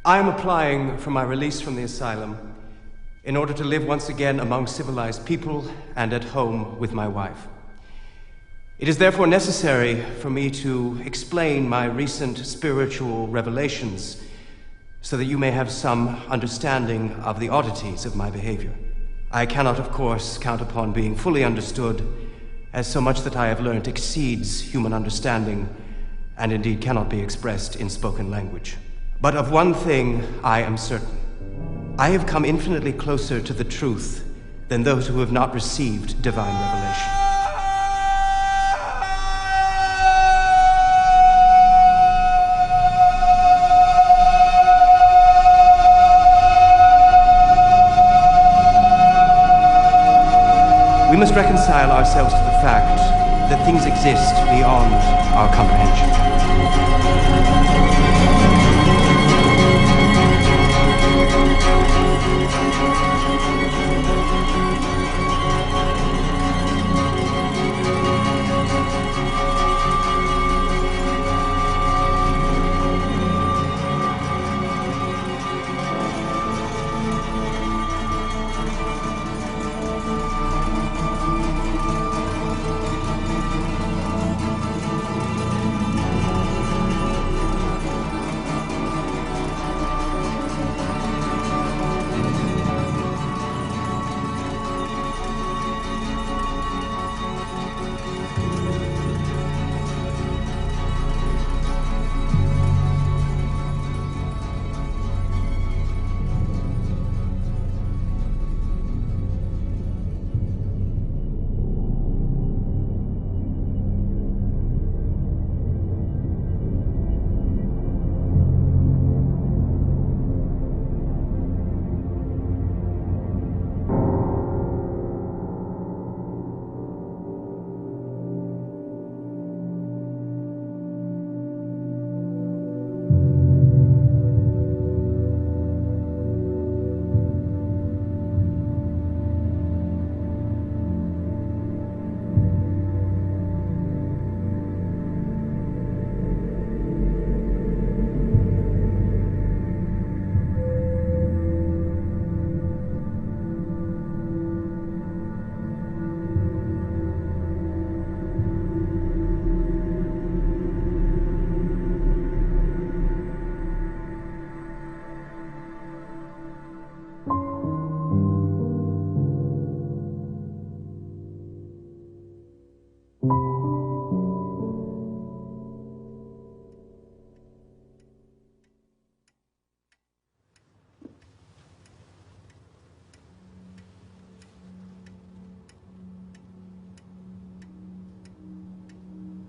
I am applying for my release from the asylum in order to live once again among civilized people and at home with my wife. It is therefore necessary for me to explain my recent spiritual revelations so that you may have some understanding of the oddities of my behavior. I cannot, of course, count upon being fully understood, as so much that I have learnt exceeds human understanding and indeed cannot be expressed in spoken language. But of one thing I am certain. I have come infinitely closer to the truth than those who have not received divine revelation. We must reconcile ourselves to the fact that things exist beyond our comprehension.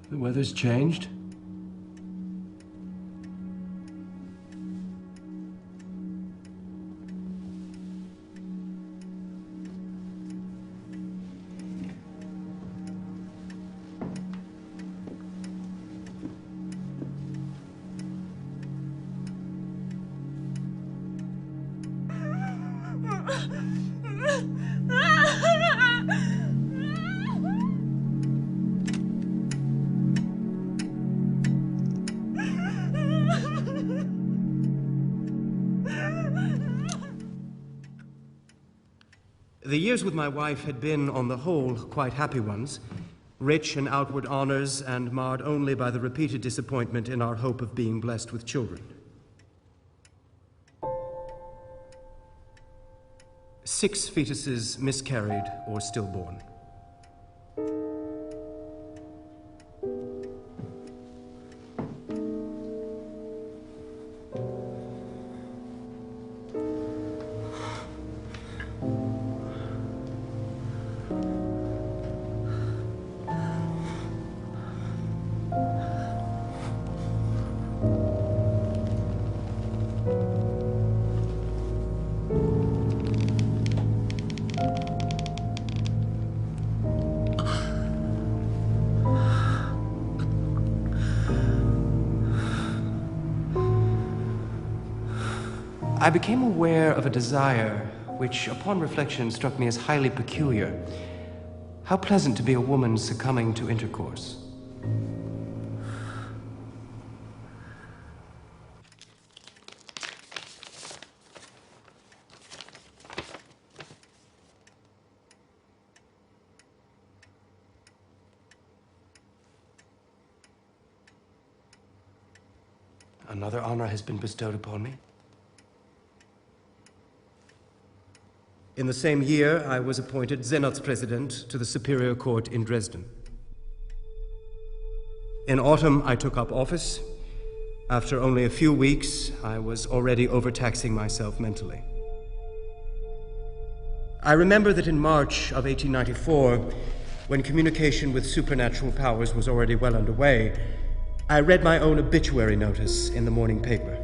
The weather's changed. The years with my wife had been, on the whole, quite happy ones, rich in outward honors and marred only by the repeated disappointment in our hope of being blessed with children. 6 fetuses miscarried or stillborn. I became aware of a desire which, upon reflection, struck me as highly peculiar. How pleasant to be a woman succumbing to intercourse. Another honor has been bestowed upon me. In the same year, I was appointed President to the Superior Court in Dresden. In autumn, I took up office. After only a few weeks, I was already overtaxing myself mentally. I remember that in March of 1894, when communication with supernatural powers was already well underway, I read my own obituary notice in the morning paper.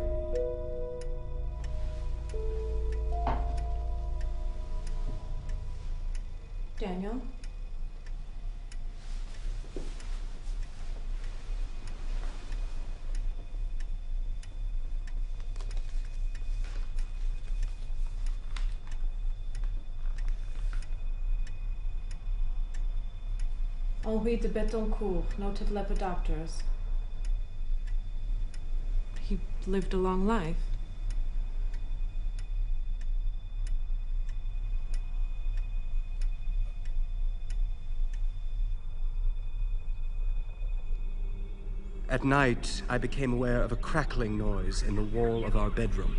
Daniel? Henri de Betancourt, noted lepidopterist. He lived a long life. At night, I became aware of a crackling noise in the wall of our bedroom.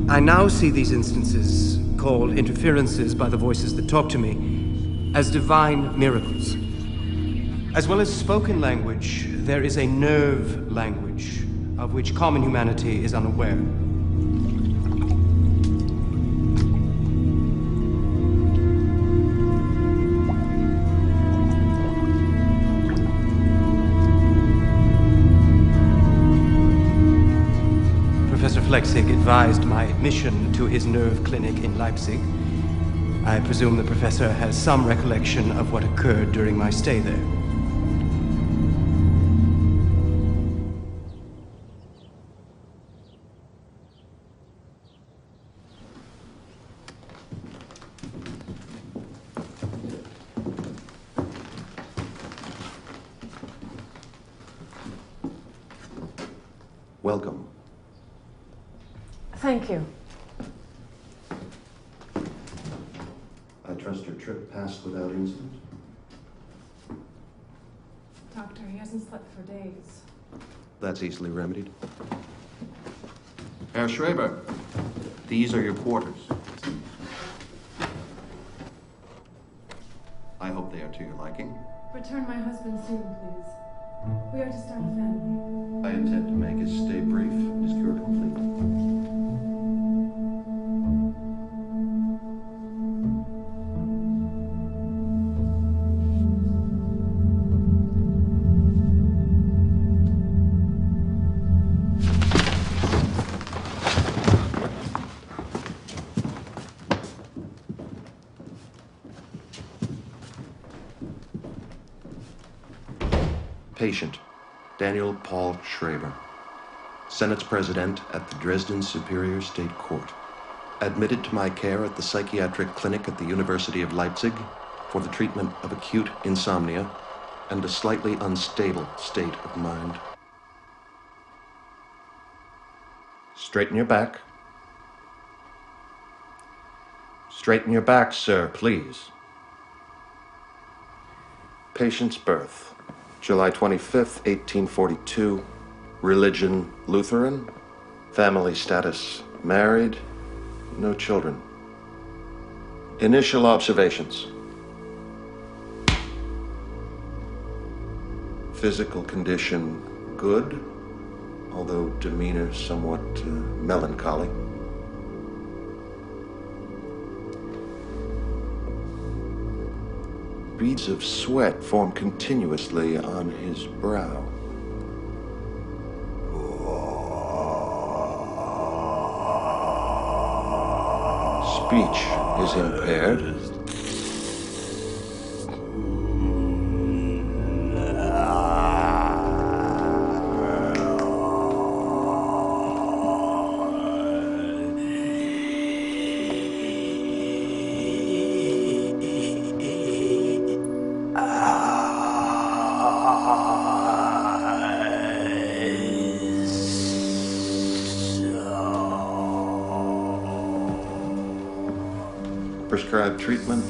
I now see these instances, called interferences by the voices that talk to me, as divine miracles. As well as spoken language, there is a nerve language of which common humanity is unaware. Professor Flechsig advised my admission to his nerve clinic in Leipzig. I presume the professor has some recollection of what occurred during my stay there. Welcome. Thank you. I trust your trip passed without incident? Doctor, he hasn't slept for days. That's easily remedied. Herr Schreber, these are your quarters. I hope they are to your liking. Return my husband soon, please. We are to start a family. I intend to make his stay brief and his cure complete. Patient, Daniel Paul Schreber, Senate's President at the Dresden Superior State Court. Admitted to my care at the psychiatric clinic at the University of Leipzig for the treatment of acute insomnia and a slightly unstable state of mind. Straighten your back. Straighten your back, sir, please. Patient's birth. July 25th, 1842. Religion, Lutheran. Family status, married. No children. Initial observations. Physical condition, good, although demeanor somewhat melancholy. Beads of sweat form continuously on his brow. speech is impaired. Prescribe treatment,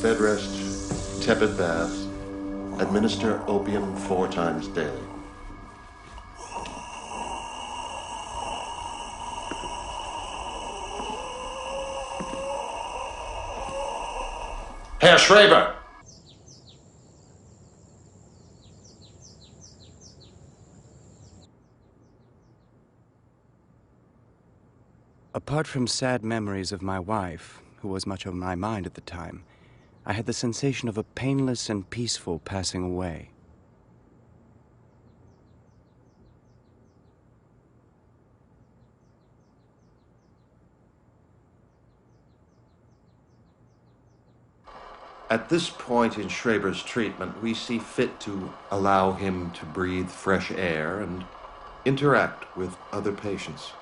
bed rest, tepid baths. Administer opium 4 times daily. Herr Schreber! Apart from sad memories of my wife, who was much on my mind at the time, I had the sensation of a painless and peaceful passing away. At this point in Schreber's treatment, we see fit to allow him to breathe fresh air and interact with other patients.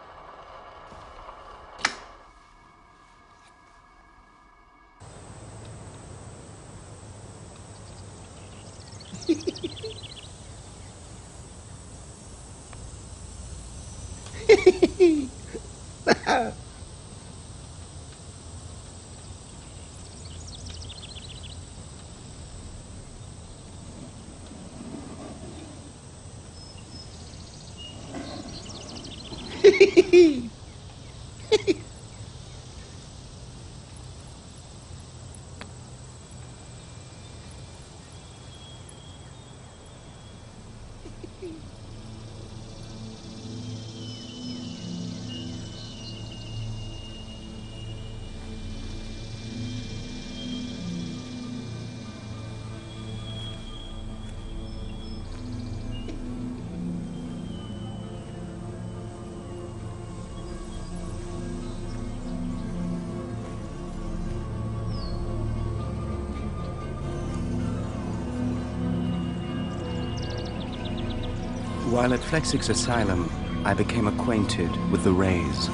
While at Flechsig's asylum, I became acquainted with the rays.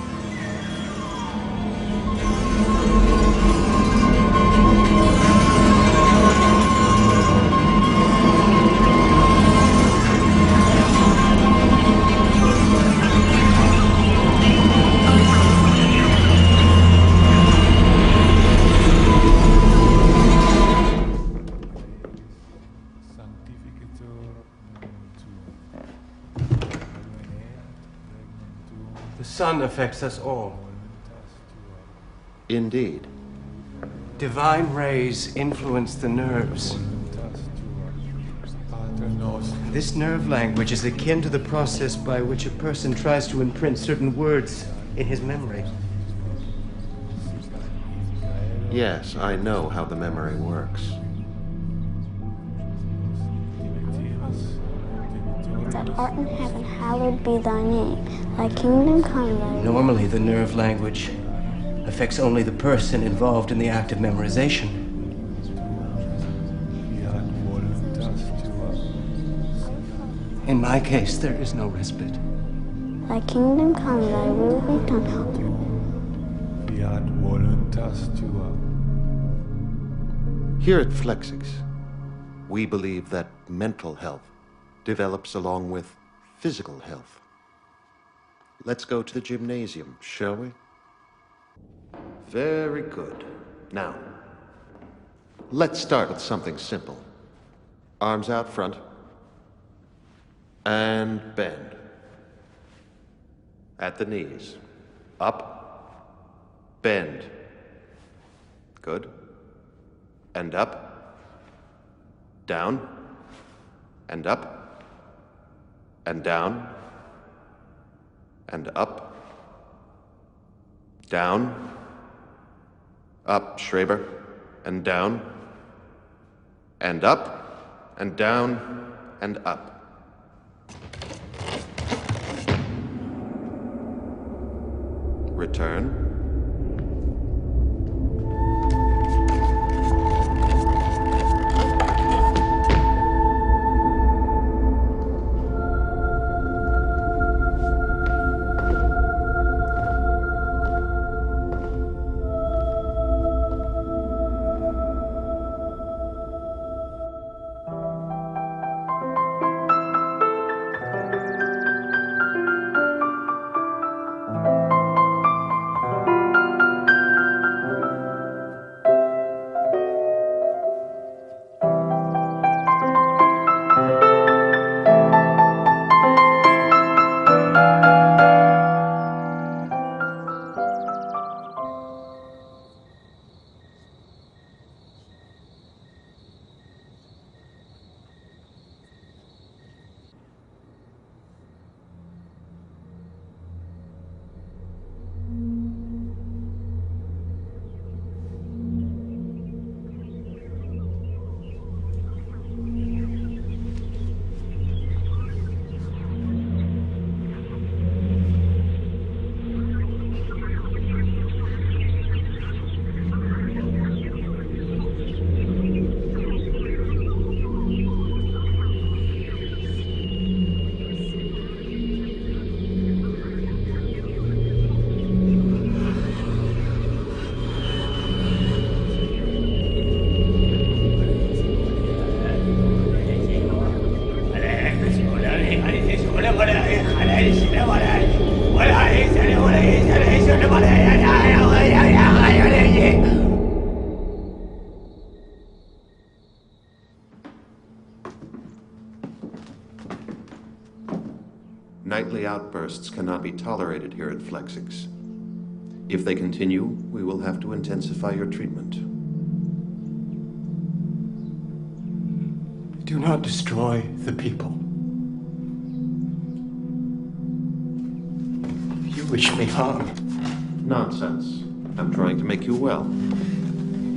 The sun affects us all. Indeed. Divine rays influence the nerves. This nerve language is akin to the process by which a person tries to imprint certain words in his memory. Yes, I know how the memory works. That art in heaven, hallowed be thy name. Thy kingdom come, thy will. Normally, the nerve language affects only the person involved in the act of memorization. In my case, there is no respite. Thy kingdom come, thy will be done. Here at Flechsig's, we believe that mental health develops along with physical health. Let's go to the gymnasium, shall we? Very good. Now, let's start with something simple. Arms out front. And bend. At the knees. Up. Bend. Good. And up. Down. And up. And down. And up. Down. Up, Schreber. And down. And up. And down. And up. Return. Nightly outbursts cannot be tolerated here at Flechsig's. If they continue, we will have to intensify your treatment. Do not destroy the people. You wish me harm. Nonsense. I'm trying to make you well.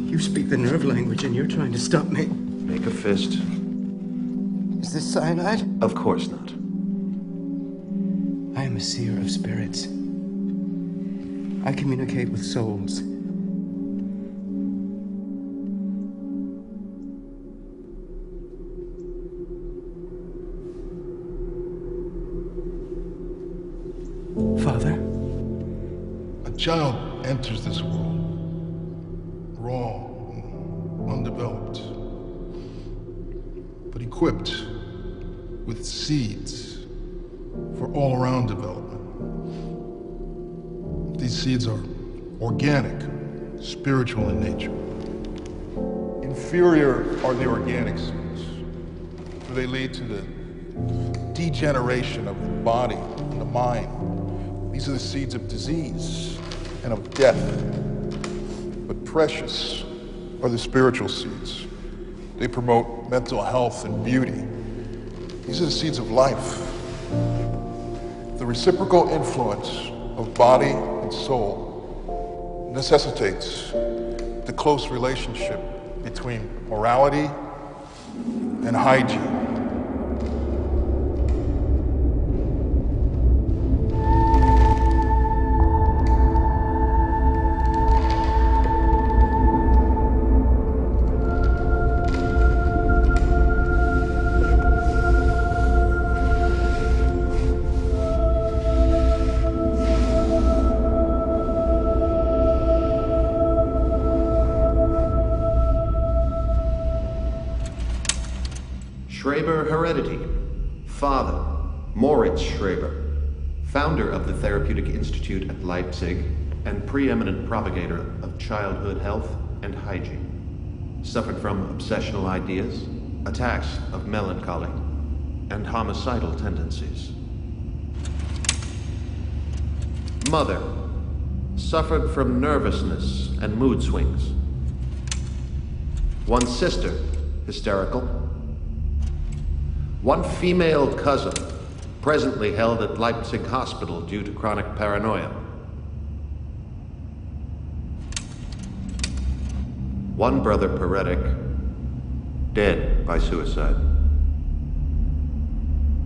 You speak the nerve language and you're trying to stop me. Make a fist. Is this cyanide? Of course not. I am a seer of spirits. I communicate with souls. Father? A child enters this world raw, undeveloped, but equipped with seeds for all-around development. These seeds are organic, spiritual in nature. Inferior are the organic seeds, for they lead to the degeneration of the body and the mind. These are the seeds of disease and of death. But precious are the spiritual seeds. They promote mental health and beauty. These are the seeds of life. The reciprocal influence of body and soul necessitates the close relationship between morality and hygiene. Schreber heredity. Father, Moritz Schreber, founder of the Therapeutic Institute at Leipzig and preeminent propagator of childhood health and hygiene. Suffered from obsessional ideas, attacks of melancholy, and homicidal tendencies. Mother, suffered from nervousness and mood swings. One sister, hysterical. One female cousin, presently held at Leipzig Hospital due to chronic paranoia. One brother paretic, dead by suicide.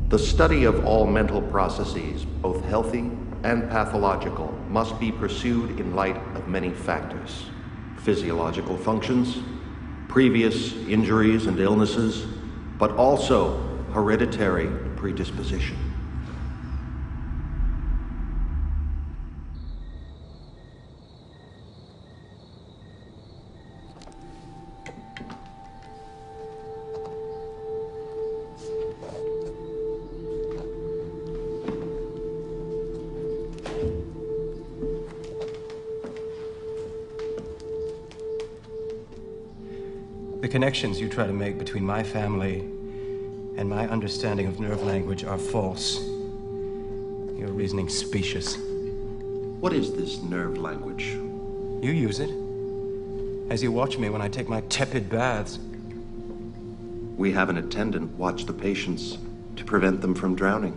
The study of all mental processes, both healthy and pathological, must be pursued in light of many factors. Physiological functions, previous injuries and illnesses, but also hereditary predisposition. The connections you try to make between my family and my understanding of nerve language are false. Your reasoning specious. What is this nerve language? You use it, as you watch me when I take my tepid baths. We have an attendant watch the patients to prevent them from drowning.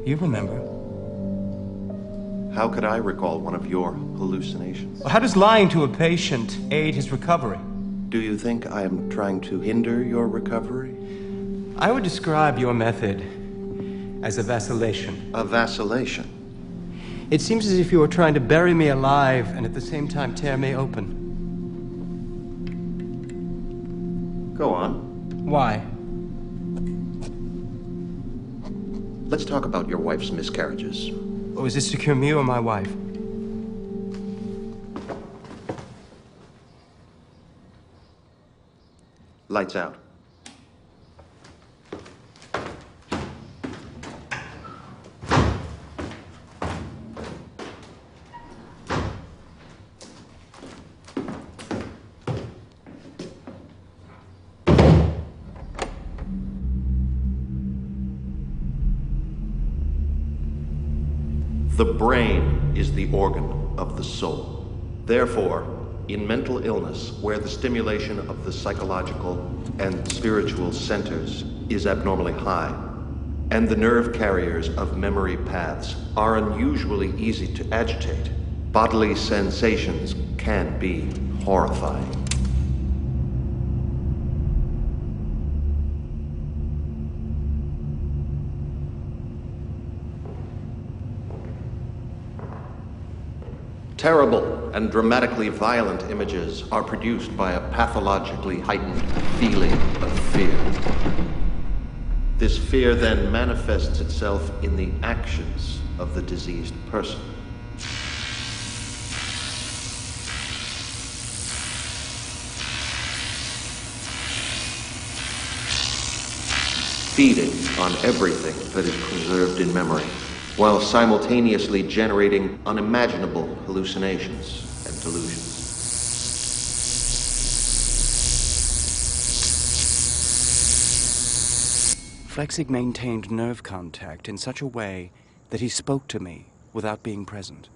You remember. How could I recall one of your hallucinations? How does lying to a patient aid his recovery? Do you think I am trying to hinder your recovery? I would describe your method as a vacillation. A vacillation? It seems as if you were trying to bury me alive and at the same time tear me open. Go on. Why? Let's talk about your wife's miscarriages. Or is this to cure me or my wife? Lights out. The brain is the organ of the soul. Therefore, in mental illness, where the stimulation of the psychological and spiritual centers is abnormally high, and the nerve carriers of memory paths are unusually easy to agitate, bodily sensations can be horrifying. Terrible and dramatically violent images are produced by a pathologically heightened feeling of fear. This fear then manifests itself in the actions of the diseased person. Feeding on everything that is preserved in memory, while simultaneously generating unimaginable hallucinations and delusions. Flechsig maintained nerve contact in such a way that he spoke to me without being present.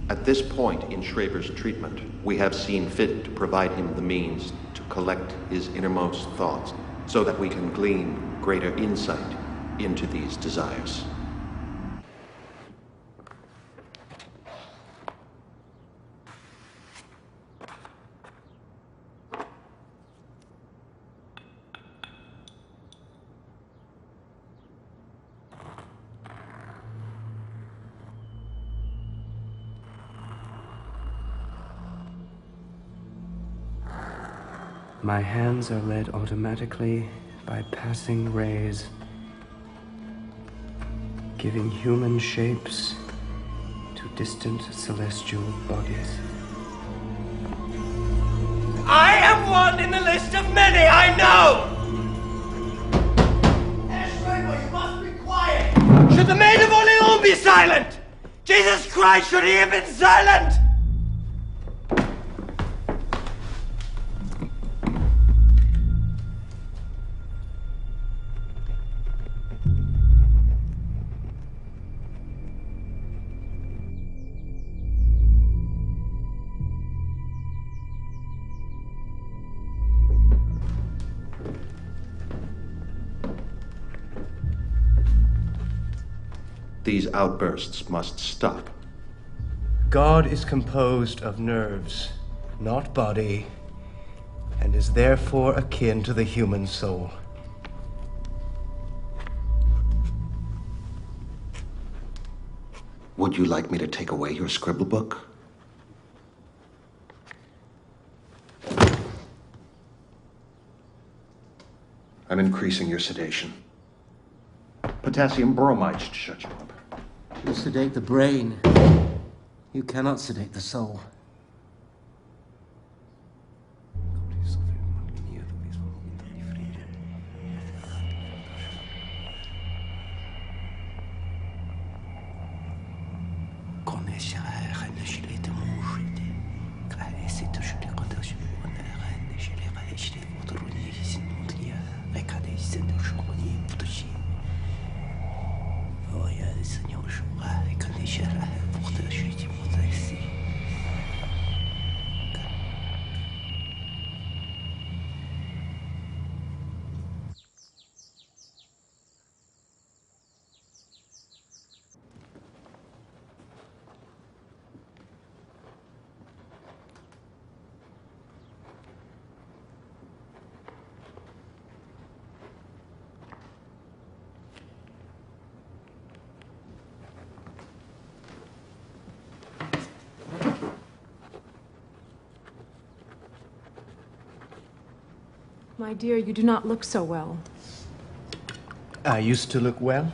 At this point in Schreber's treatment, we have seen fit to provide him the means to collect his innermost thoughts so that we can glean greater insight into these desires. My hands are led automatically by passing rays, giving human shapes to distant celestial bodies. I am one in the list of many, I know! Schreber, you must be quiet! Should the Maid of Orleans be silent? Jesus Christ, should he have been silent? These outbursts must stop. God is composed of nerves, not body, and is therefore akin to the human soul. Would you like me to take away your scribble book? I'm increasing your sedation. Potassium bromide should shut you up. You sedate the brain. You cannot sedate the soul. My dear, you do not look so well. I used to look well.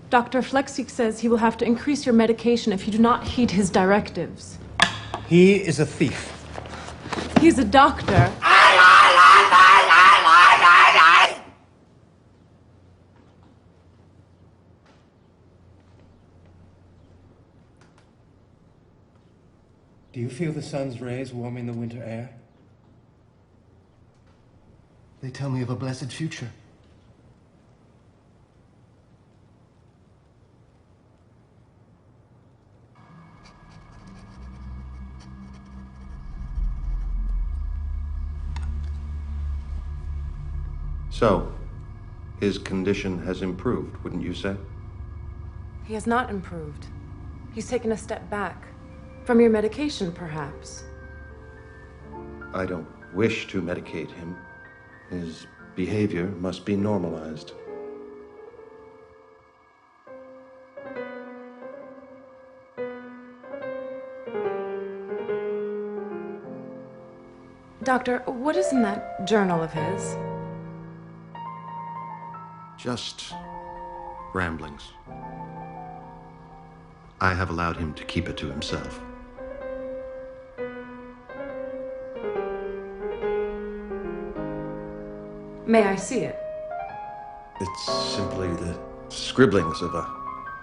Dr. Flechsig says he will have to increase your medication if you do not heed his directives. He is a thief. He's a doctor. Do you feel the sun's rays warming the winter air? They tell me of a blessed future. So, his condition has improved, wouldn't you say? He has not improved. He's taken a step back. From your medication, perhaps. I don't wish to medicate him. His behavior must be normalized. Doctor, what is in that journal of his? Just ramblings. I have allowed him to keep it to himself. May I see it? It's simply the scribblings of a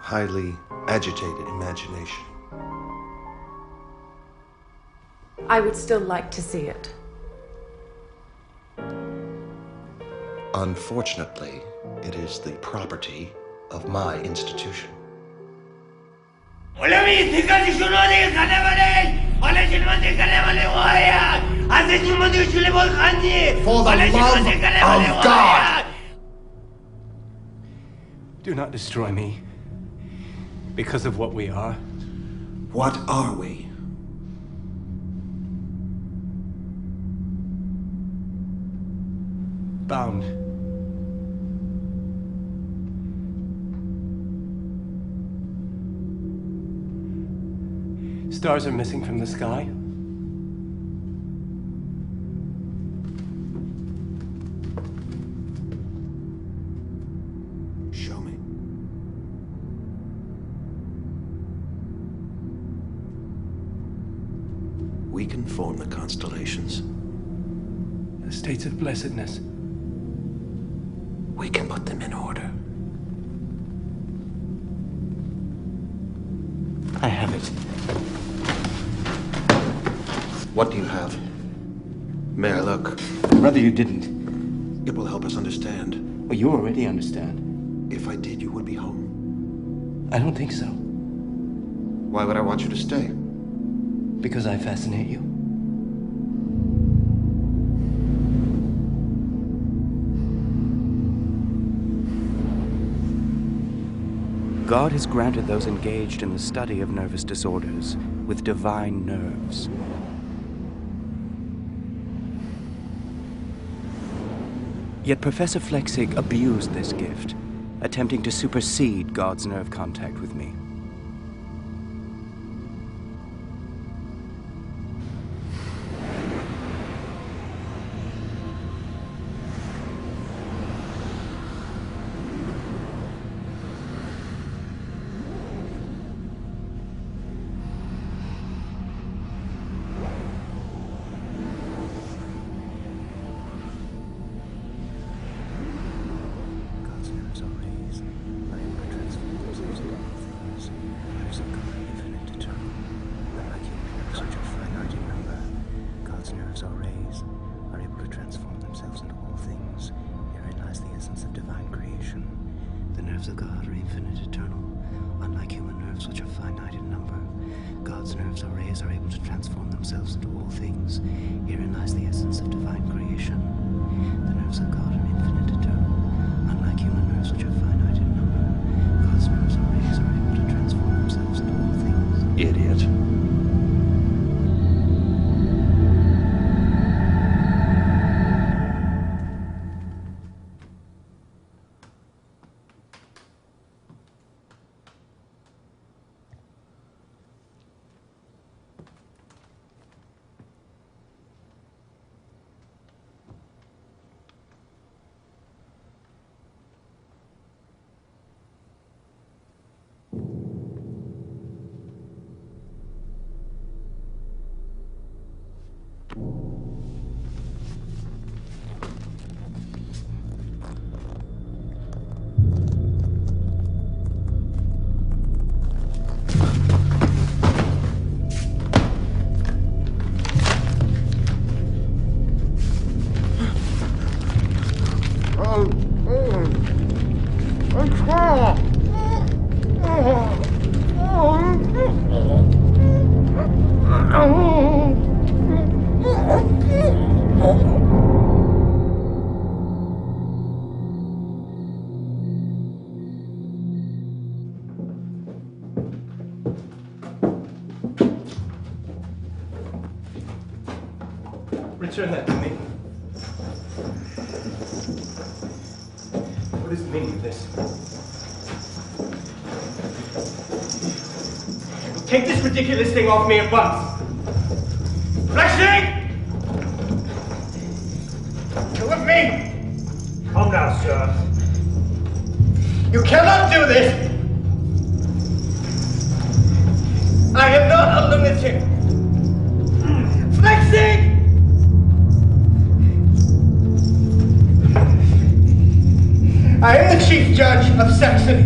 highly agitated imagination. I would still like to see it. Unfortunately, it is the property of my institution. For the love of God! Do not destroy me because of what we are. What are we? Bound. Stars are missing from the sky. Show me. We can form the constellations. The states of blessedness. We can put them in order. I have it. What do you have? May I look? Rather you didn't. It will help us understand. Well, you already understand. If I did, you would be home. I don't think so. Why would I want you to stay? Because I fascinate you. God has granted those engaged in the study of nervous disorders with divine nerves. Yet Professor Flechsig abused this gift, attempting to supersede God's nerve contact with me. Return that to me. What does it mean with this? Take this ridiculous thing off me at once! Flechsig! You with me? Calm down, sir. You cannot do this! I am not a lunatic! Flechsig! I am the Chief Judge of Saxony.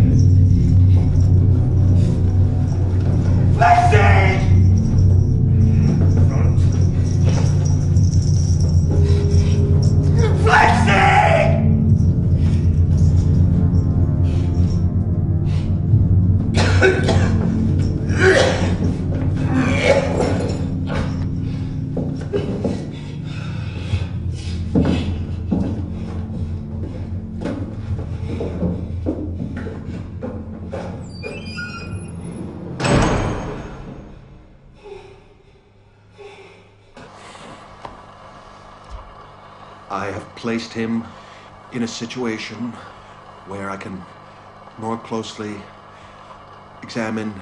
Flechsig! Flechsig! I have placed him in a situation where I can more closely examine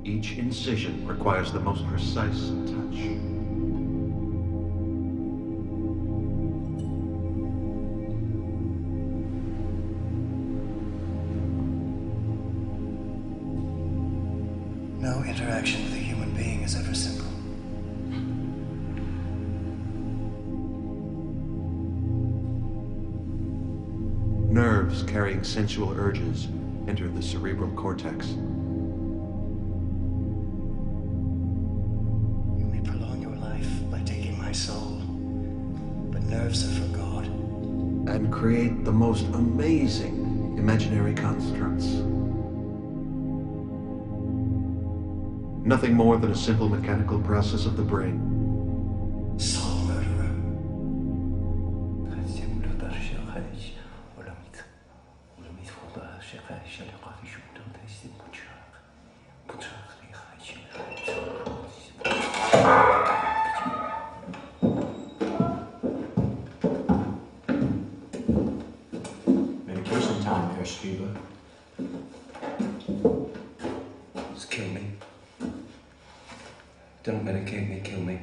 each incision requires the most precise touch. No interaction with a human being is ever simple. Nerves carrying sensual urges enter the cerebral cortex. You may prolong your life by taking my soul, but nerves are for God. And create the most amazing imaginary constructs. Nothing more than a simple mechanical process of the brain. Soul murderer. Medication time, Herr Schreber. Just kill me. Don't medicate me, kill me.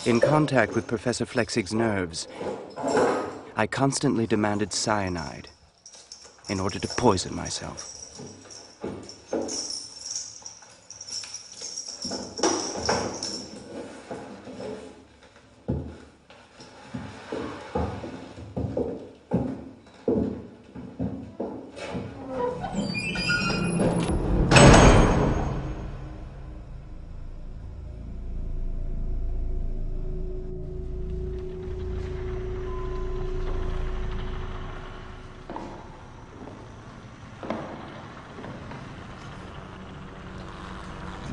In contact with Professor Flechsig's nerves, I constantly demanded cyanide in order to poison myself.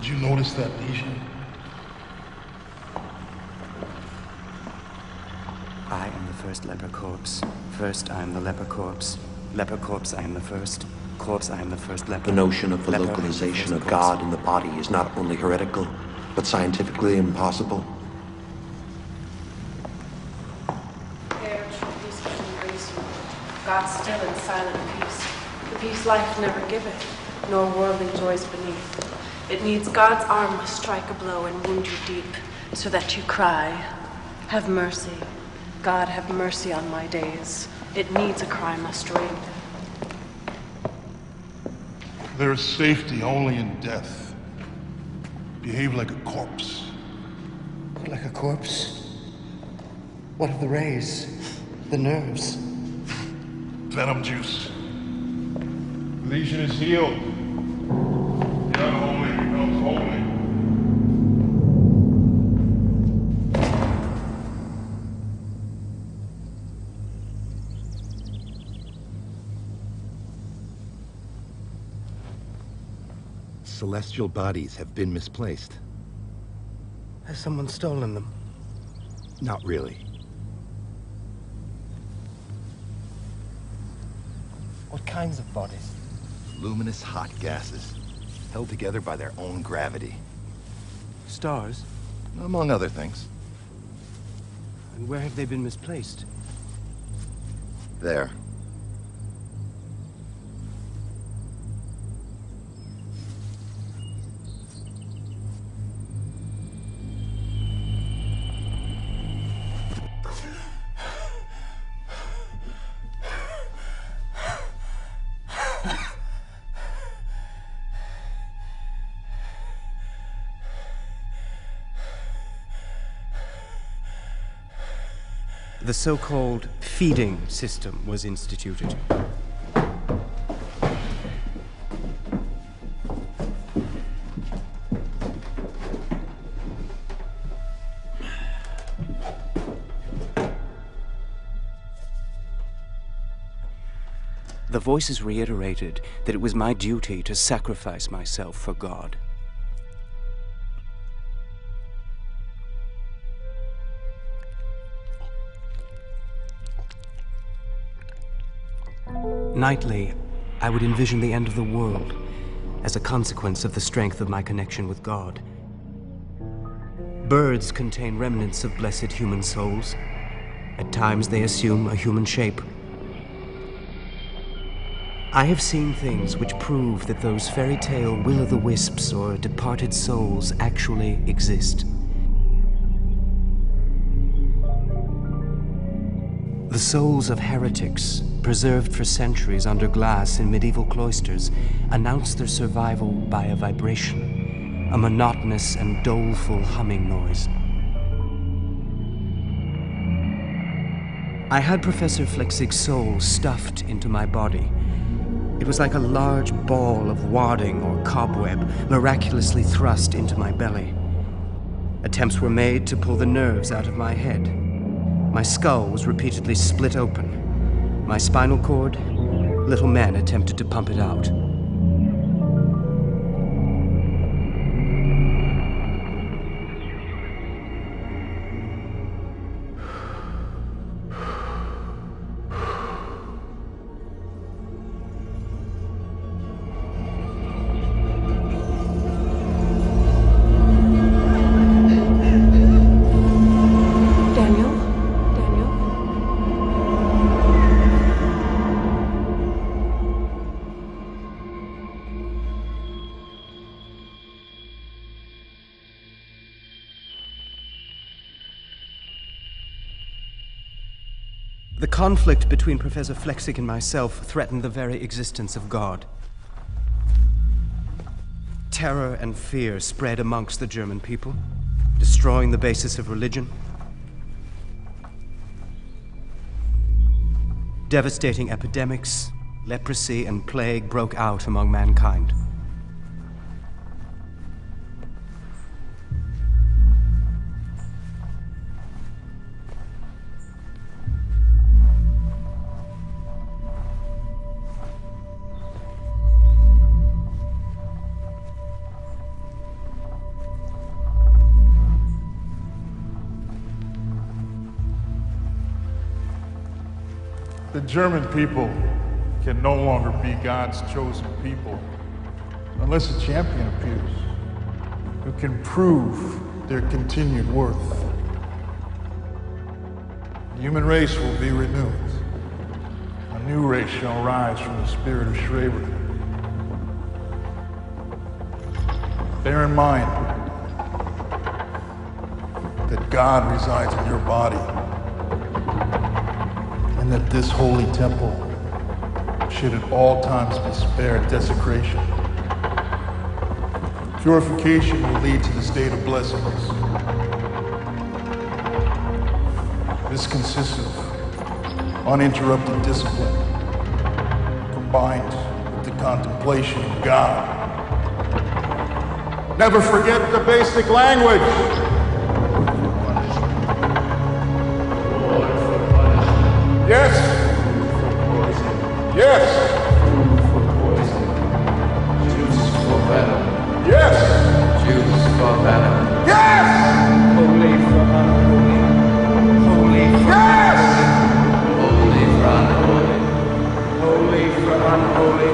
you notice that lesion? I am the first leper corpse. First, I am the leper corpse. Leper corpse, I am the first. Corpse, I am the first leper. The notion of the Leper, localization of corpse. God in the body is not only heretical, but scientifically impossible. There, true peace can embrace you. God still in silent peace. The peace life never giveth, nor worldly joys beneath. It needs God's arm must strike a blow and wound you deep, so that you cry, have mercy. God, have mercy on my days. It needs a cry must ring. There is safety only in death. Behave like a corpse. Like a corpse? What of the rays? The nerves? Venom juice. Lesion is healed. The unholy becomes holy. Celestial bodies have been misplaced. Has someone stolen them? Not really. What kinds of bodies? Luminous hot gases, held together by their own gravity. Stars? Among other things. And where have they been misplaced? There. The so-called feeding system was instituted. The voices reiterated that it was my duty to sacrifice myself for God. Nightly, I would envision the end of the world as a consequence of the strength of my connection with God. Birds contain remnants of blessed human souls. At times they assume a human shape. I have seen things which prove that those fairy tale will-o'-the-wisps or departed souls actually exist. The souls of heretics, preserved for centuries under glass in medieval cloisters, announce their survival by a vibration, a monotonous and doleful humming noise. I had Professor Flechsig's soul stuffed into my body. It was like a large ball of wadding or cobweb miraculously thrust into my belly. Attempts were made to pull the nerves out of my head. My skull was repeatedly split open. My spinal cord, little men attempted to pump it out. The conflict between Professor Flechsig and myself threatened the very existence of God. Terror and fear spread amongst the German people, destroying the basis of religion. Devastating epidemics, leprosy, and plague broke out among mankind. The German people can no longer be God's chosen people unless a champion appears who can prove their continued worth. The human race will be renewed. A new race shall rise from the spirit of Schreber. Bear in mind that God resides in your body, and that this holy temple should at all times be spared desecration. Purification will lead to the state of blessedness. This consists of uninterrupted discipline, combined with the contemplation of God. Never forget the basic language. Yes. Yes. Juice for venom. Yes. Juice for venom. Yes. Holy for unholy. Holy for Yes. holy for unholy. Holy for unholy.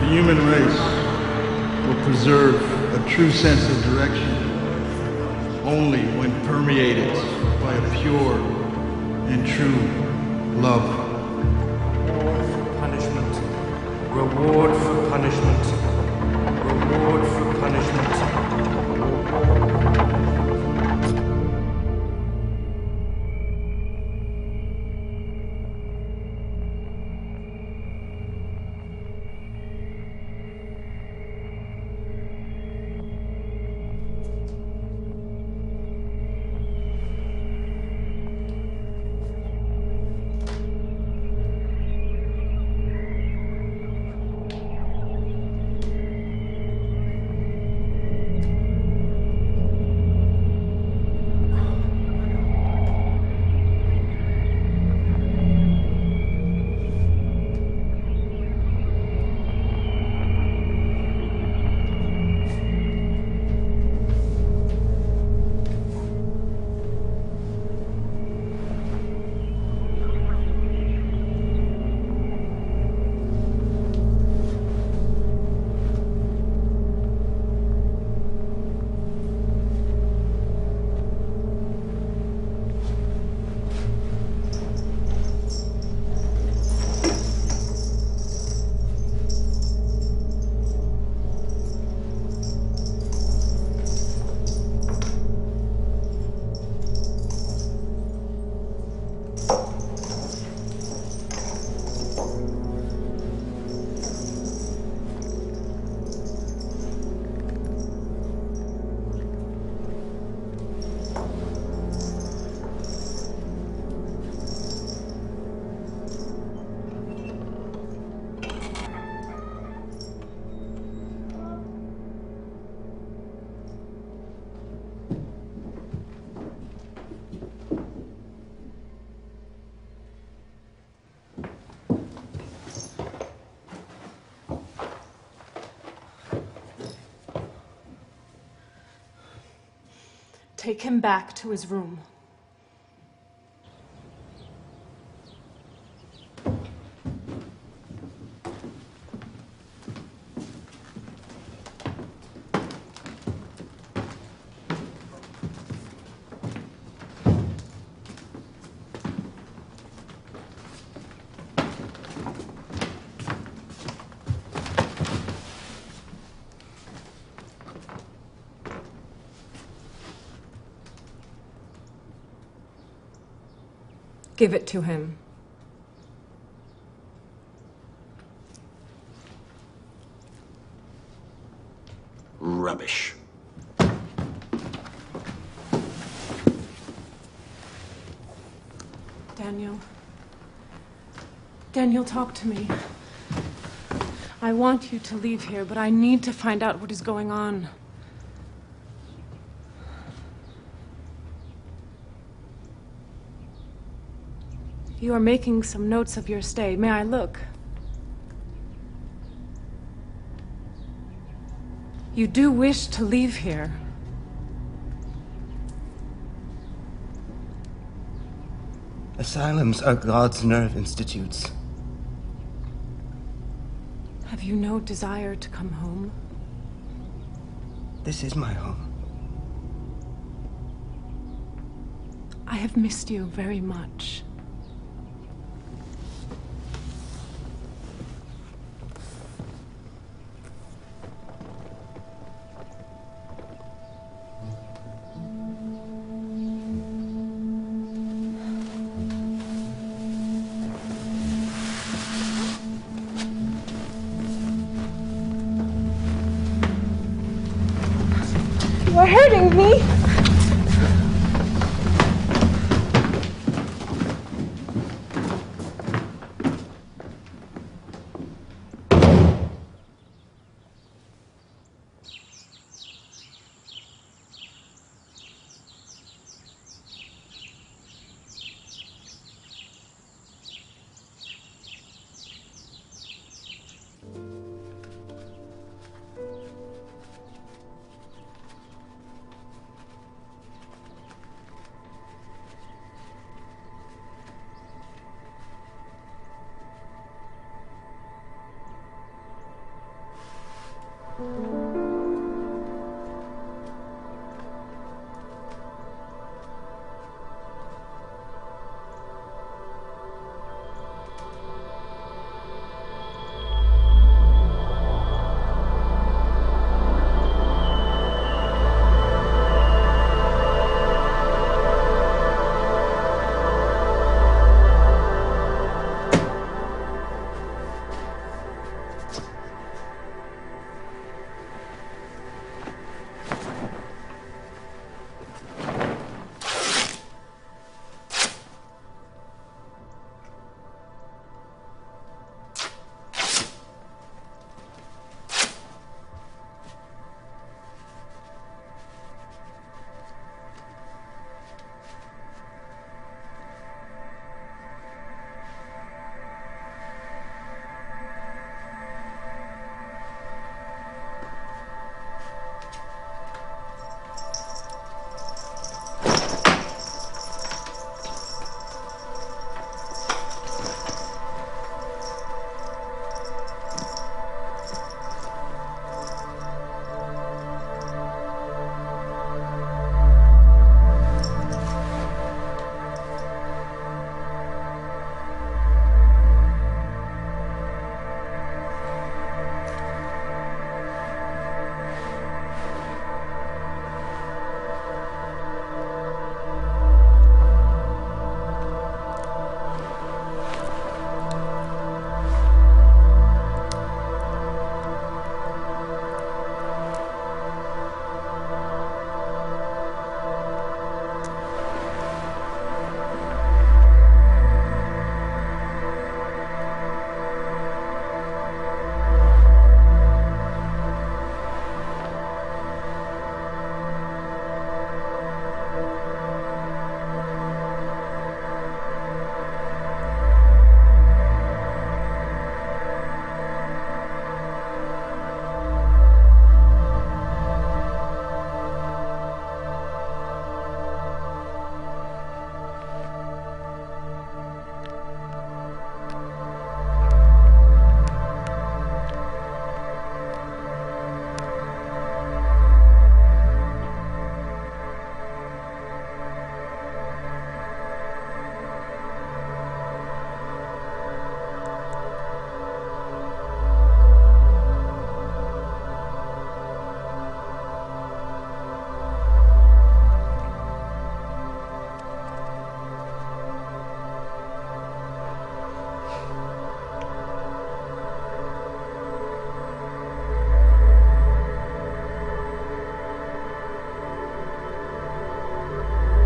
The human race will preserve a true sense of direction only when permeated by a pure and true love. Reward for punishment. Reward for punishment. Reward for punishment. Take him back to his room. Give it to him. Rubbish. Daniel. Daniel, talk to me. I want you to leave here, but I need to find out what is going on. You are making some notes of your stay. May I look? You do wish to leave here. Asylums are God's nerve institutes. Have you no desire to come home? This is my home. I have missed you very much. You are hurting me.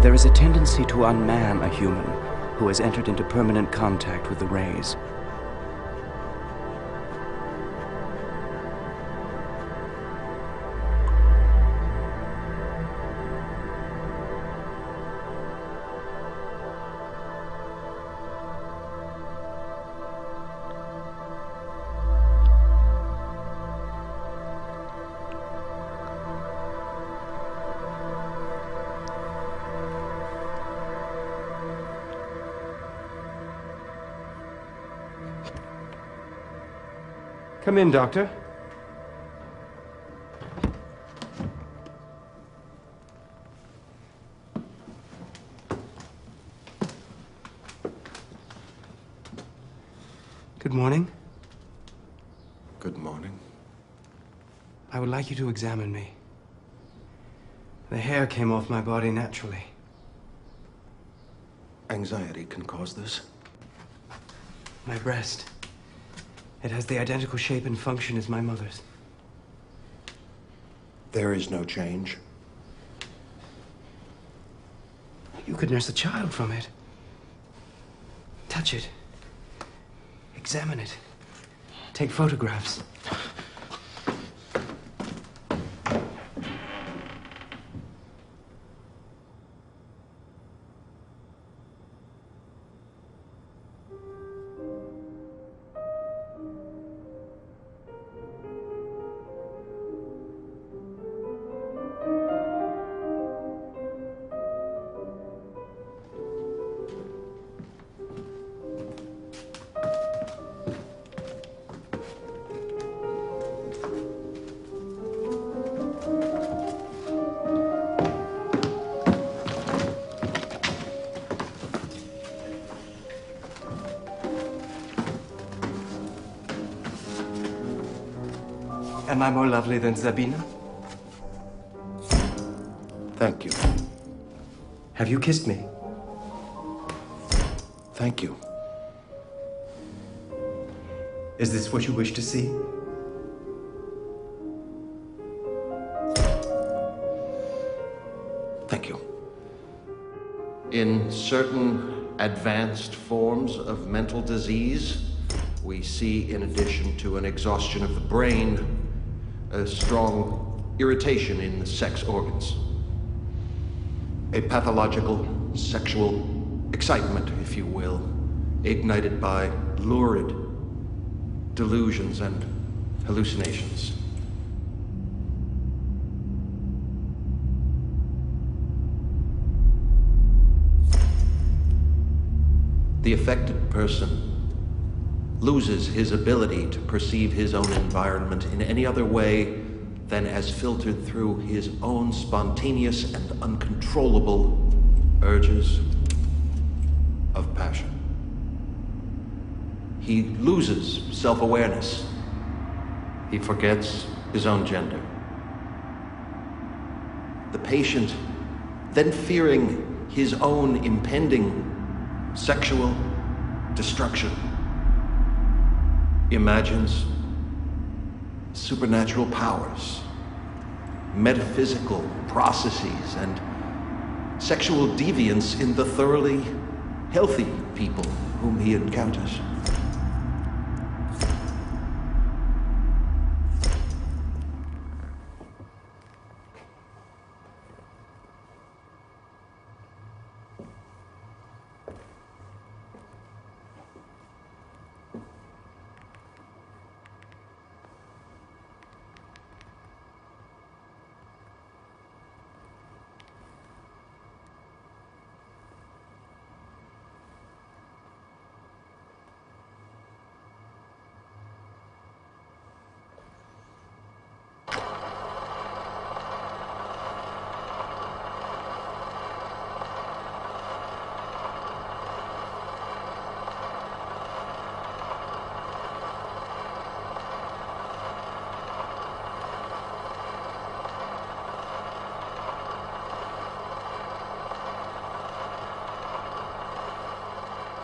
There is a tendency to unman a human who has entered into permanent contact with the rays. Come in, Doctor. Good morning. Good morning. I would like you to examine me. The hair came off my body naturally. Anxiety can cause this. My breast. It has the identical shape and function as my mother's. There is no change. You could nurse a child from it. Touch it. Examine it. Take photographs. Am I more lovely than Sabina? Thank you. Have you kissed me? Thank you. Is this what you wish to see? Thank you. In certain advanced forms of mental disease, we see, in addition to an exhaustion of the brain, a strong irritation in the sex organs. A pathological sexual excitement, if you will, ignited by lurid delusions and hallucinations. The affected person loses his ability to perceive his own environment in any other way than as filtered through his own spontaneous and uncontrollable urges of passion. He loses self-awareness. He forgets his own gender. The patient, then fearing his own impending sexual destruction, imagines supernatural powers, metaphysical processes, and sexual deviance in the thoroughly healthy people whom he encounters.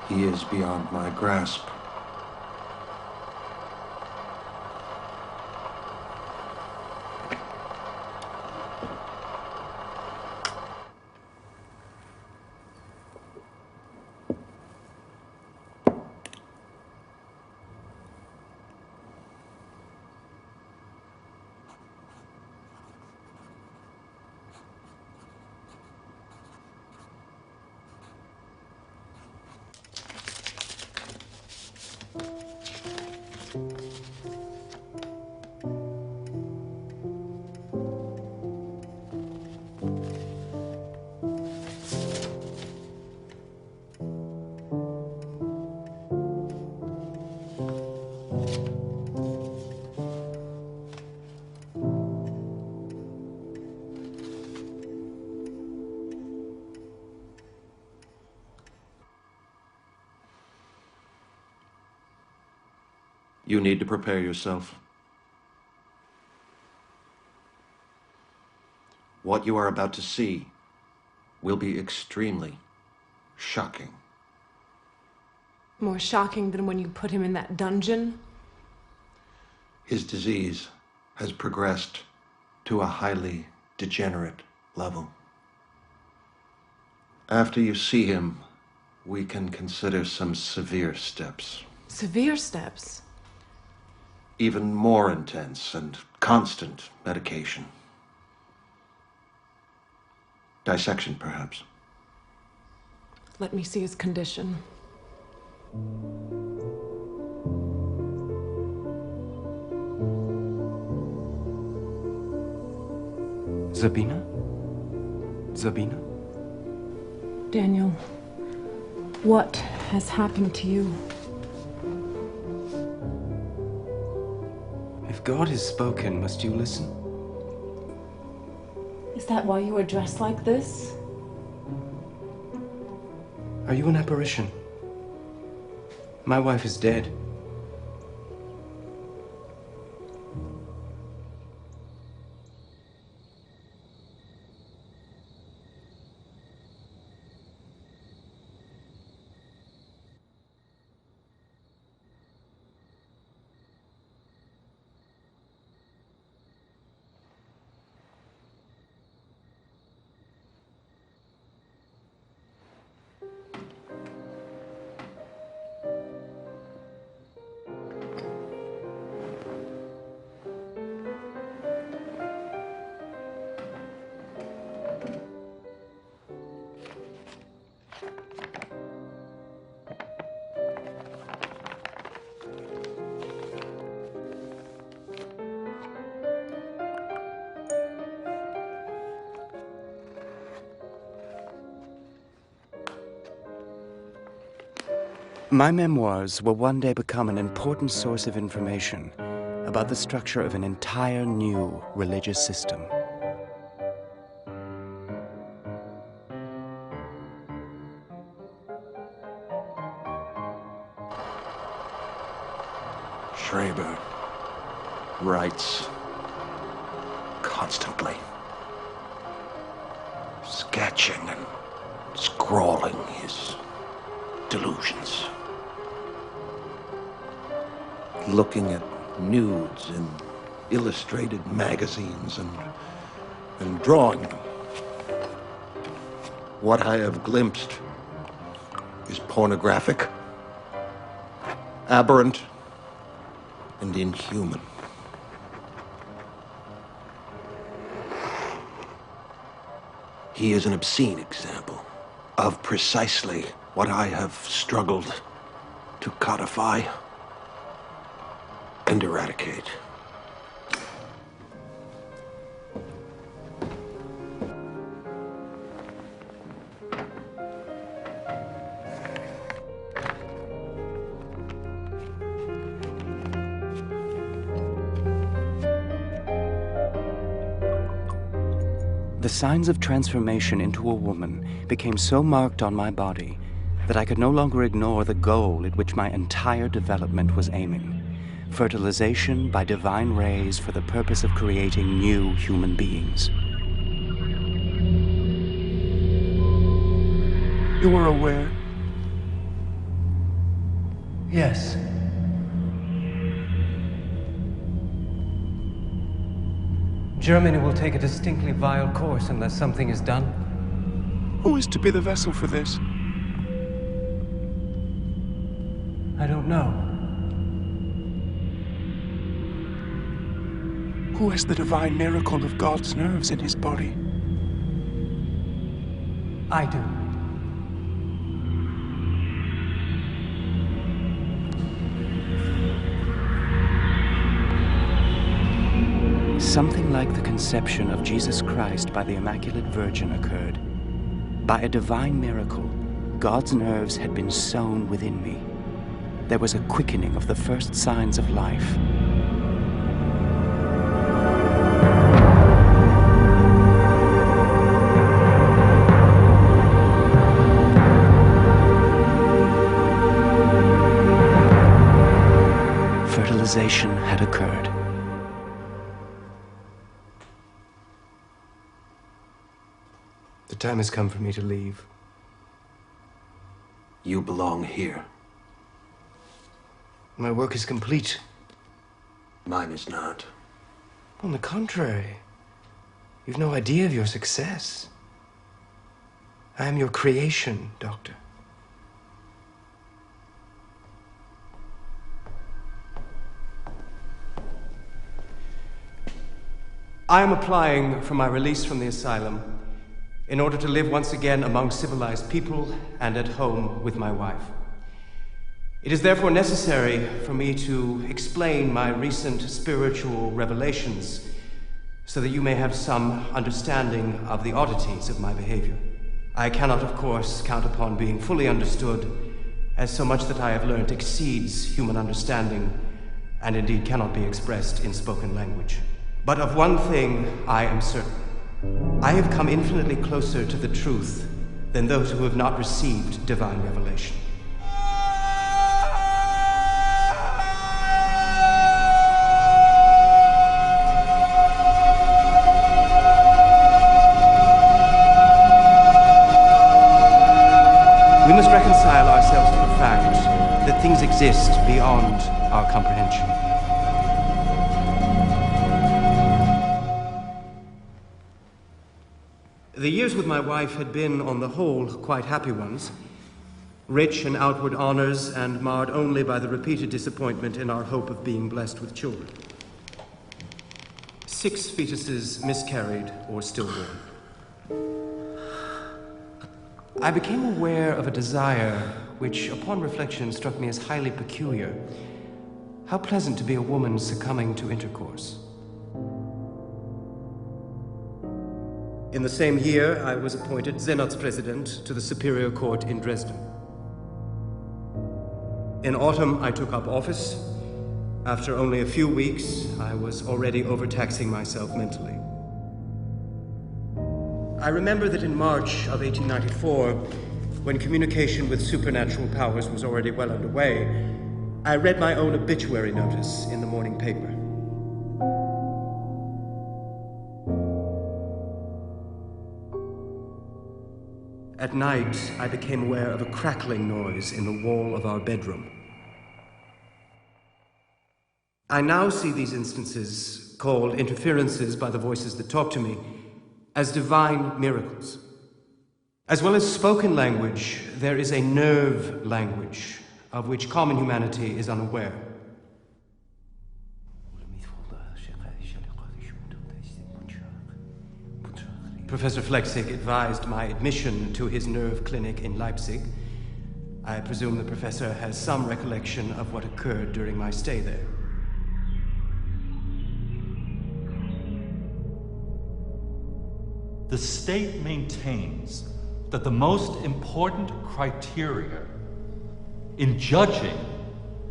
He is beyond my grasp. You need to prepare yourself. What you are about to see will be extremely shocking. More shocking than when you put him in that dungeon? His disease has progressed to a highly degenerate level. After you see him, we can consider some severe steps. Severe steps? Even more intense and constant medication. Dissection, perhaps. Let me see his condition. Sabina? Sabina? Daniel, what has happened to you? If God has spoken, must you listen? Is that why you are dressed like this? Are you an apparition? My wife is dead. My memoirs will one day become an important source of information about the structure of an entire new religious system. Schreber writes constantly, sketching and scrawling his delusions. Looking at nudes in illustrated magazines and drawing them. What I have glimpsed is pornographic, aberrant, and inhuman. He is an obscene example of precisely what I have struggled to codify and eradicate. The signs of transformation into a woman became so marked on my body that I could no longer ignore the goal at which my entire development was aiming: fertilization by divine rays for the purpose of creating new human beings. You were aware? Yes. Germany will take a distinctly vile course unless something is done. Who is to be the vessel for this? I don't know. Who has the divine miracle of God's nerves in his body? I do. Something like the conception of Jesus Christ by the Immaculate Virgin occurred. By a divine miracle, God's nerves had been sown within me. There was a quickening of the first signs of life. realization had occurred. The time has come for me to leave. You belong here. My work is complete. Mine is not. On the contrary, you've no idea of your success. I am your creation, Doctor. I am applying for my release from the asylum in order to live once again among civilized people and at home with my wife. It is therefore necessary for me to explain my recent spiritual revelations so that you may have some understanding of the oddities of my behavior. I cannot, of course, count upon being fully understood, as so much that I have learned exceeds human understanding and indeed cannot be expressed in spoken language. But of one thing I am certain. I have come infinitely closer to the truth than those who have not received divine revelation. We must reconcile ourselves to the fact that things exist beyond our comprehension. The years with my wife had been, on the whole, quite happy ones, rich in outward honors and marred only by the repeated disappointment in our hope of being blessed with children. 6 fetuses miscarried or stillborn. I became aware of a desire which, upon reflection, struck me as highly peculiar. How pleasant to be a woman succumbing to intercourse. In the same year, I was appointed President to the Superior Court in Dresden. In autumn, I took up office. After only a few weeks, I was already overtaxing myself mentally. I remember that in March of 1894, when communication with supernatural powers was already well underway, I read my own obituary notice in the morning paper. At night, I became aware of a crackling noise in the wall of our bedroom. I now see these instances, called interferences by the voices that talk to me, as divine miracles. As well as spoken language, there is a nerve language of which common humanity is unaware. Professor Flechsig advised my admission to his nerve clinic in Leipzig. I presume the professor has some recollection of what occurred during my stay there. The state maintains that the most important criteria in judging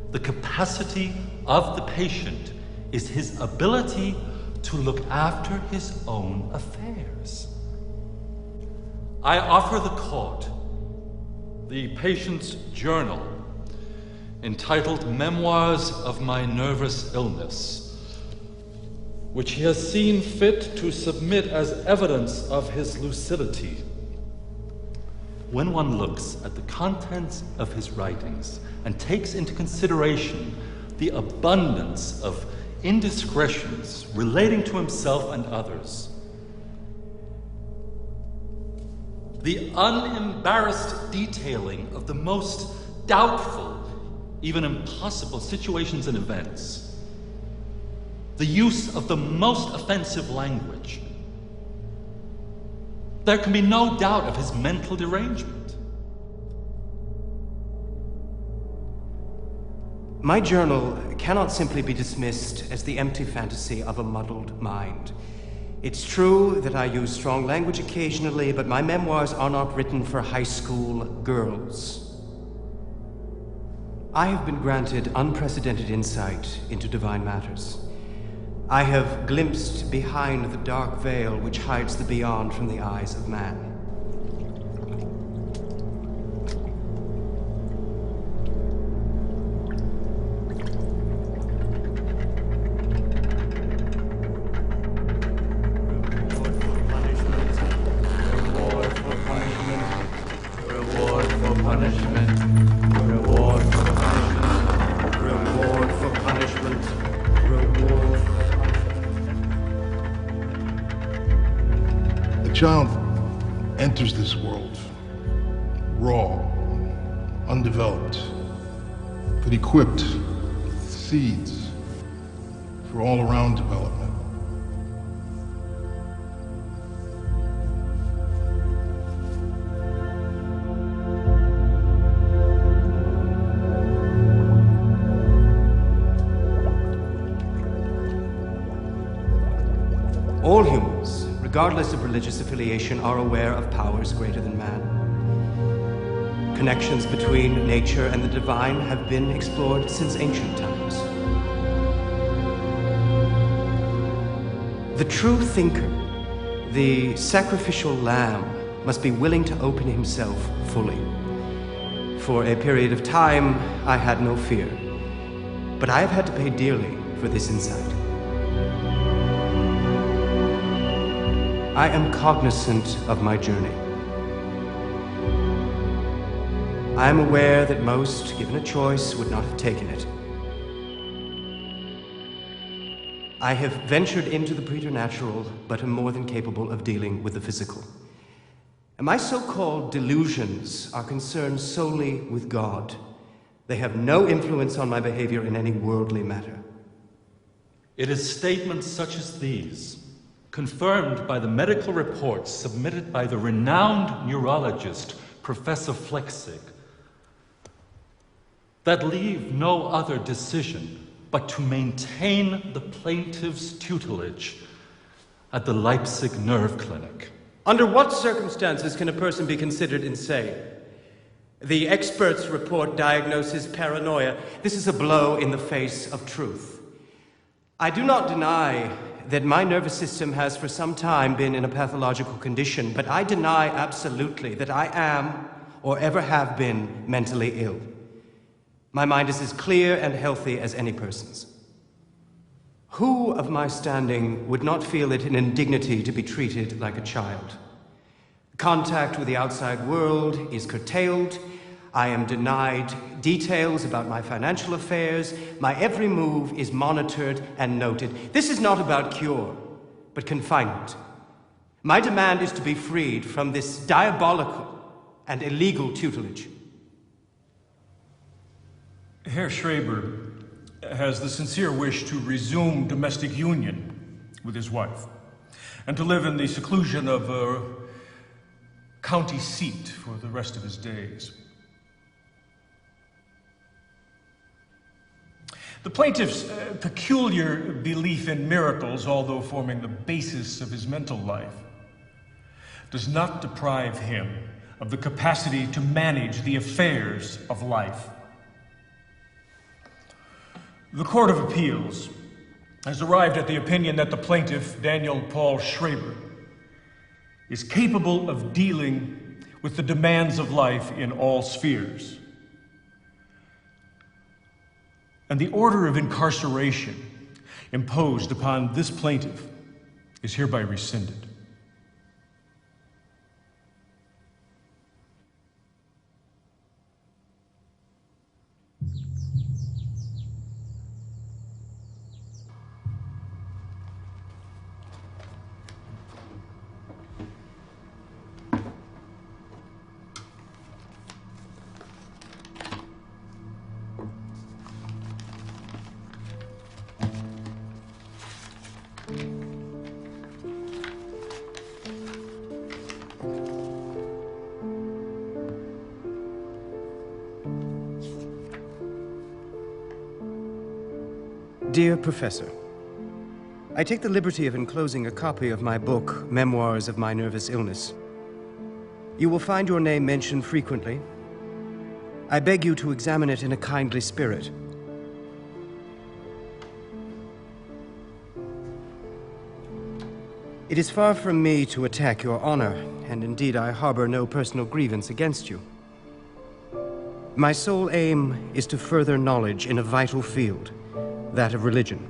the capacity of the patient is his ability to look after his own affairs. I offer the court the patient's journal entitled Memoirs of My Nervous Illness, which he has seen fit to submit as evidence of his lucidity. When one looks at the contents of his writings and takes into consideration the abundance of indiscretions relating to himself and others, the unembarrassed detailing of the most doubtful, even impossible situations and events, the use of the most offensive language, there can be no doubt of his mental derangement. My journal cannot simply be dismissed as the empty fantasy of a muddled mind. It's true that I use strong language occasionally, but my memoirs are not written for high school girls. I have been granted unprecedented insight into divine matters. I have glimpsed behind the dark veil which hides the beyond from the eyes of man. child enters this world raw, undeveloped, but equipped with seeds for all-around development. All humans, regardless of religious affiliation, are aware of powers greater than man. Connections between nature and the divine have been explored since ancient times. The true thinker, the sacrificial lamb, must be willing to open himself fully. For a period of time, I had no fear, but I have had to pay dearly for this insight. I am cognizant of my journey. I am aware that most, given a choice, would not have taken it. I have ventured into the preternatural, but am more than capable of dealing with the physical. And my so-called delusions are concerned solely with God. They have no influence on my behavior in any worldly matter. It is statements such as these, confirmed by the medical reports submitted by the renowned neurologist, Professor Flechsig, that leave no other decision but to maintain the plaintiff's tutelage at the Leipzig Nerve Clinic. Under what circumstances can a person be considered insane? The experts' report diagnoses paranoia. This is a blow in the face of truth. I do not deny that my nervous system has for some time been in a pathological condition, but I deny absolutely that I am or ever have been mentally ill. My mind is as clear and healthy as any person's. Who of my standing would not feel it an indignity to be treated like a child? Contact with the outside world is curtailed. I am denied details about my financial affairs. My every move is monitored and noted. This is not about cure, but confinement. My demand is to be freed from this diabolical and illegal tutelage. Herr Schreber has the sincere wish to resume domestic union with his wife and to live in the seclusion of a county seat for the rest of his days. The plaintiff's peculiar belief in miracles, although forming the basis of his mental life, does not deprive him of the capacity to manage the affairs of life. The Court of Appeals has arrived at the opinion that the plaintiff, Daniel Paul Schreber, is capable of dealing with the demands of life in all spheres. And the order of incarceration imposed upon this plaintiff is hereby rescinded. Dear Professor, I take the liberty of enclosing a copy of my book, Memoirs of My Nervous Illness. You will find your name mentioned frequently. I beg you to examine it in a kindly spirit. It is far from me to attack your honor, and indeed I harbor no personal grievance against you. My sole aim is to further knowledge in a vital field, that of religion.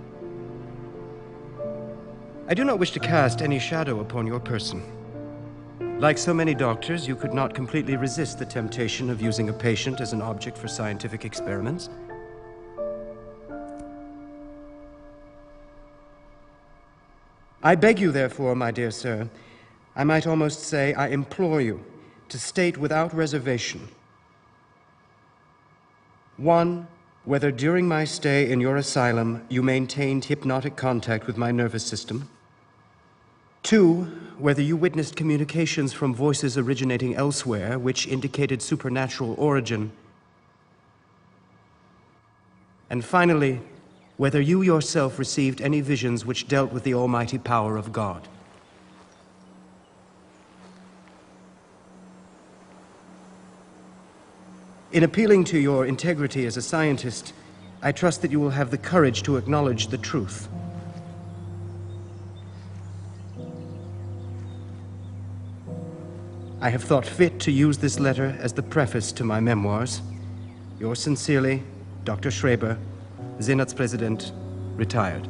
I do not wish to cast any shadow upon your person. Like so many doctors, you could not completely resist the temptation of using a patient as an object for scientific experiments. I beg you, therefore, my dear sir, I might almost say I implore you to state without reservation, 1, whether during my stay in your asylum you maintained hypnotic contact with my nervous system. 2, whether you witnessed communications from voices originating elsewhere which indicated supernatural origin. And finally, whether you yourself received any visions which dealt with the almighty power of God. In appealing to your integrity as a scientist, I trust that you will have the courage to acknowledge the truth. I have thought fit to use this letter as the preface to my memoirs. Yours sincerely, Dr. Schreber, Senatspräsident, retired.